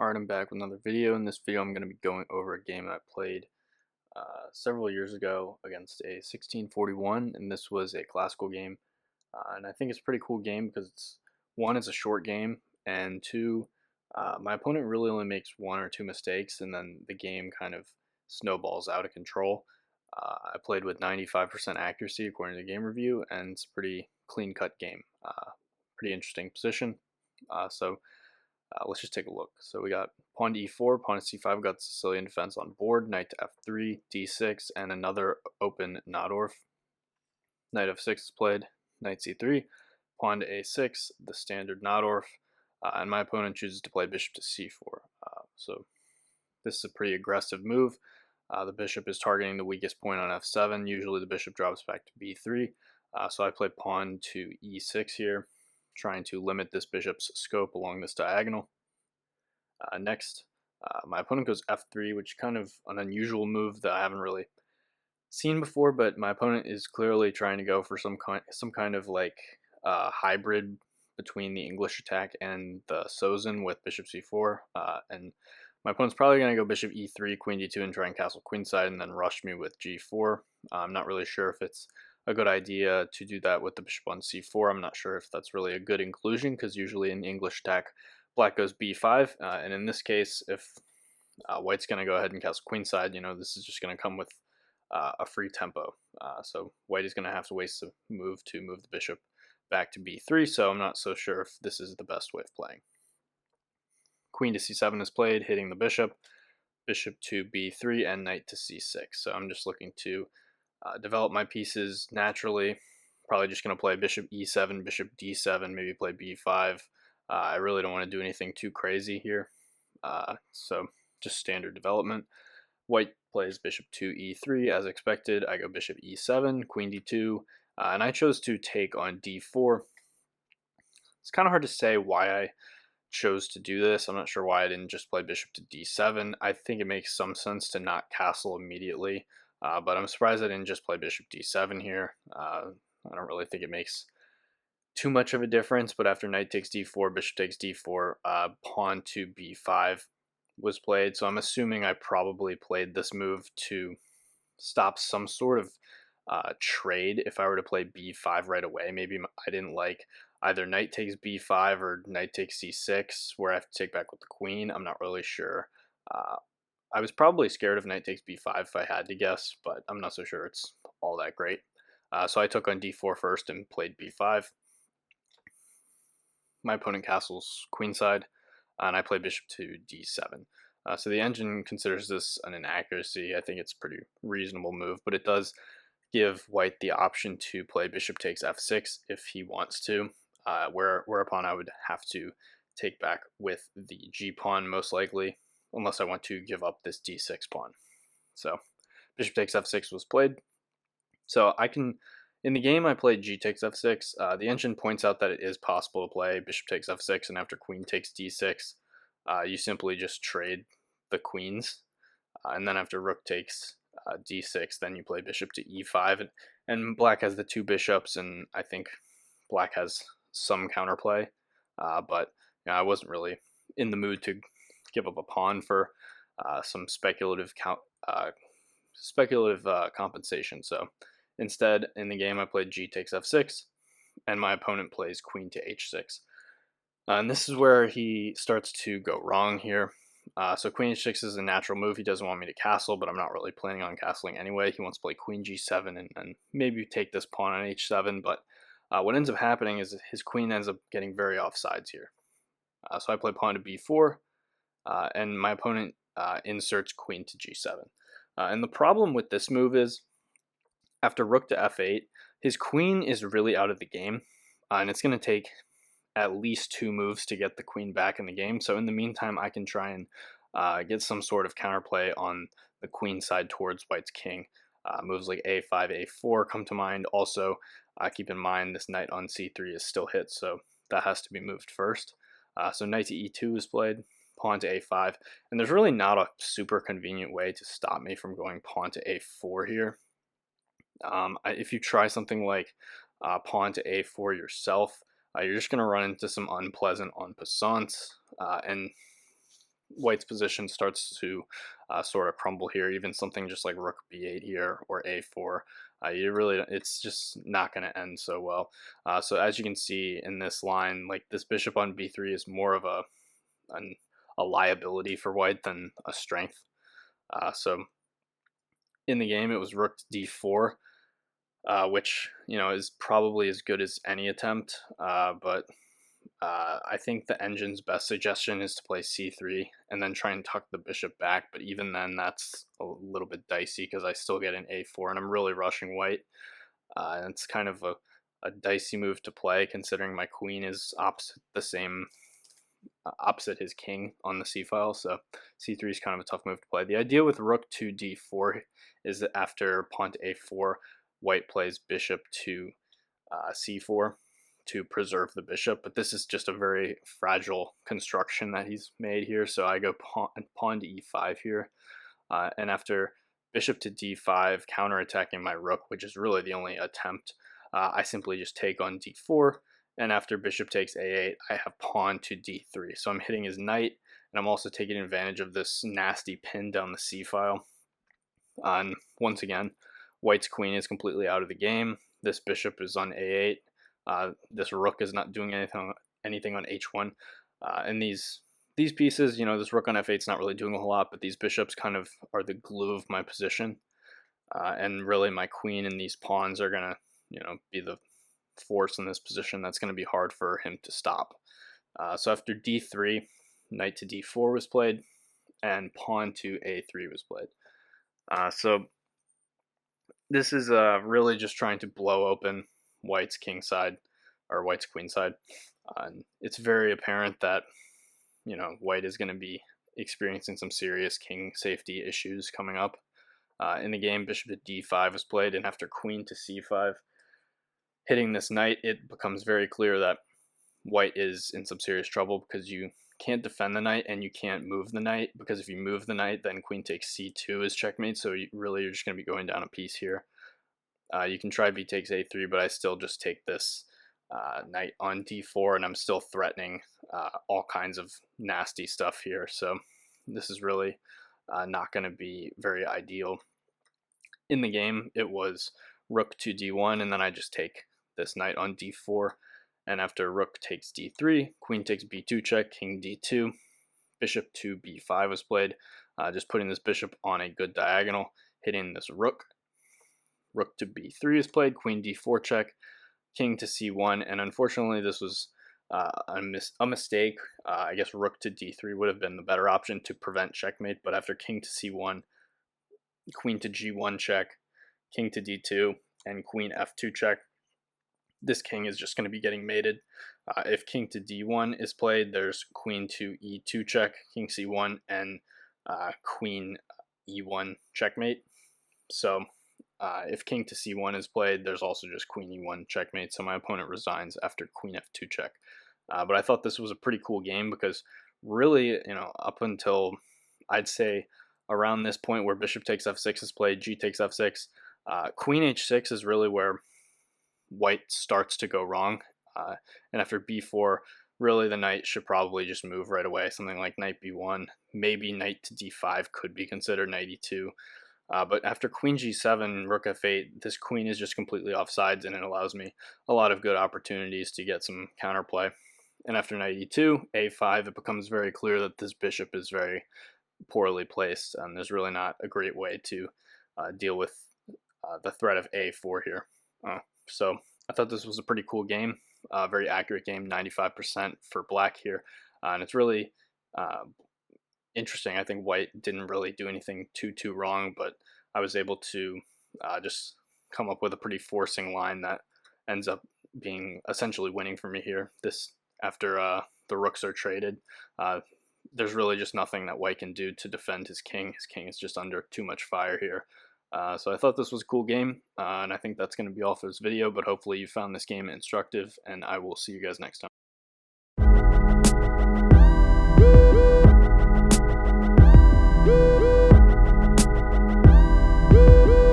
Alright, I'm back with another video. In this video, I'm going to be going over a game I played several years ago against a 1641, and this was a classical game. And I think it's a pretty cool game because one, it's a short game, and two, my opponent really only makes one or two mistakes, and then the game kind of snowballs out of control. I played with 95% accuracy according to the game review, and it's a pretty clean-cut game. Pretty interesting position. Let's just take a look. So we got pawn to e4, pawn to c5, we got Sicilian defense on board, knight to f3, d6, and another open Najdorf. Knight f6 is played, knight c3, pawn to a6, the standard Najdorf, and my opponent chooses to play bishop to c4. So this is a pretty aggressive move. The bishop is targeting the weakest point on f7. Usually the bishop drops back to b3. So I play pawn to e6 here, trying to limit this bishop's scope along this diagonal. Next, my opponent goes f3, which is kind of an unusual move that I haven't really seen before, but my opponent is clearly trying to go for some kind of like hybrid between the English attack and the Sozin with bishop c4, and my opponent's probably going to go bishop e3, queen d2, and try and castle queenside, and then rush me with g4. I'm not really sure if it's a good idea to do that with the bishop on c4. I'm not sure if that's really a good inclusion, because usually in the English attack, black goes b5, and in this case, if white's going to go ahead and castle queenside, this is just going to come with a free tempo. So white is going to have to waste a move to move the bishop back to b3, so I'm not so sure if this is the best way of playing. Queen to c7 is played, hitting the bishop to b3, and knight to c6. So I'm just looking to develop my pieces naturally. Probably just going to play bishop e7, bishop d7, maybe play b5. I really don't want to do anything too crazy here. So just standard development. White plays bishop to e3 as expected. I go bishop e7, queen d2, and I chose to take on d4. It's kind of hard to say why I chose to do this. I'm not sure why I didn't just play bishop to d7. I think it makes some sense to not castle immediately, but I'm surprised I didn't just play bishop d7 here. I don't really think it makes too much of a difference, but after knight takes d4, bishop takes d4, pawn to b5 was played, so I'm assuming I probably played this move to stop some sort of trade if I were to play b5 right away. Maybe I didn't like either knight takes b5 or knight takes c6, where I have to take back with the queen. I'm not really sure. I was probably scared of knight takes b5 if I had to guess, but I'm not so sure it's all that great. So I took on d4 first and played b5. My opponent castles queenside, and I play bishop to d7. So the engine considers this an inaccuracy. I think it's a pretty reasonable move, but it does give white the option to play bishop takes f6 if he wants to, whereupon I would have to take back with the g-pawn most likely, unless I want to give up this d6 pawn. So bishop takes f6 was played. So in the game I played g takes f6. The engine points out that it is possible to play bishop takes f6, and after queen takes d6, you simply just trade the queens, and then after rook takes d6, then you play bishop to e5, and black has the two bishops, and I think black has some counterplay, but I wasn't really in the mood to give up a pawn for some speculative compensation. So instead, in the game, I played g takes f6, and my opponent plays queen to h6. And this is where he starts to go wrong here. So queen h6 is a natural move. He doesn't want me to castle, but I'm not really planning on castling anyway. He wants to play queen g7 and maybe take this pawn on h7, but what ends up happening is his queen ends up getting very offsides here. So I play pawn to b4, and my opponent inserts queen to g7. And the problem with this move is, after rook to f8, his queen is really out of the game, and it's going to take at least two moves to get the queen back in the game. So in the meantime, I can try and get some sort of counterplay on the queen side towards white's king. Moves like a5, a4 come to mind. Also, keep in mind this knight on c3 is still hit, so that has to be moved first. So knight to e2 is played, pawn to a5, and there's really not a super convenient way to stop me from going pawn to a4 here. If you try something like pawn to a4 yourself, you're just going to run into some unpleasant en passants, and white's position starts to sort of crumble here. Even something just like rook b8 here or a4, it's just not going to end so well. So as you can see in this line, like this bishop on b3 is more of a liability for white than a strength. So in the game, it was rook to d4, which is probably as good as any attempt, but I think the engine's best suggestion is to play c3 and then try and tuck the bishop back, but even then that's a little bit dicey because I still get an a4 and I'm really rushing white. And it's kind of a dicey move to play considering my queen is opposite his king on the c-file, so c3 is kind of a tough move to play. The idea with rook to d4 is that after pawn to a4, white plays bishop to c4 to preserve the bishop, but this is just a very fragile construction that he's made here, so I go pawn to e5 here, and after bishop to d5, counterattacking my rook, which is really the only attempt, I simply just take on d4, and after bishop takes a8, I have pawn to d3, so I'm hitting his knight, and I'm also taking advantage of this nasty pin down the c-file. And once again, white's queen is completely out of the game. This bishop is on a8. This rook is not doing anything on h1. And these pieces, this rook on f8 is not really doing a whole lot, but these bishops kind of are the glue of my position. And really my queen and these pawns are going to, be the force in this position that's going to be hard for him to stop. So after d3, knight to d4 was played, and pawn to a3 was played. So this is really just trying to blow open white's king side, or white's queen side. It's very apparent that, white is going to be experiencing some serious king safety issues coming up. In the game, bishop to d5 was played, and after queen to c5, hitting this knight, it becomes very clear that white is in some serious trouble because you can't defend the knight and you can't move the knight, because if you move the knight, then queen takes c2 is checkmate, so you're just going to be going down a piece here. You can try b takes a3, but I still just take this knight on d4, and I'm still threatening all kinds of nasty stuff here, so this is really not going to be very ideal. In the game, it was rook to d1, and then I just take this knight on d4, and after rook takes d3, queen takes b2 check, king d2, bishop to b5 was played, just putting this bishop on a good diagonal, hitting this rook. Rook to b3 is played, queen d4 check, king to c1, and unfortunately this was a mistake. I guess rook to d3 would have been the better option to prevent checkmate, but after king to c1, queen to g1 check, king to d2, and queen f2 check, this king is just going to be getting mated. If king to d1 is played, there's queen to e2 check, king c1, and queen e1 checkmate. So if king to c1 is played, there's also just queen e1 checkmate, so my opponent resigns after queen f2 check. But I thought this was a pretty cool game because really, up until I'd say around this point where bishop takes f6 is played, g takes f6, queen h6 is really where white starts to go wrong. And after b4, really the knight should probably just move right away, something like knight b1, maybe knight to d5 could be considered, knight e2. But after queen g7, rook f8, this queen is just completely offsides, and it allows me a lot of good opportunities to get some counterplay. And after knight e2, a5, it becomes very clear that this bishop is very poorly placed, and there's really not a great way to deal with the threat of a4 here. So I thought this was a pretty cool game, very accurate game, 95% for black here, and it's really interesting. I think white didn't really do anything too wrong, but I was able to just come up with a pretty forcing line that ends up being essentially winning for me here. This after the rooks are traded, there's really just nothing that white can do to defend his king. His king is just under too much fire here. So I thought this was a cool game, and I think that's going to be all for this video, but hopefully you found this game instructive, and I will see you guys next time.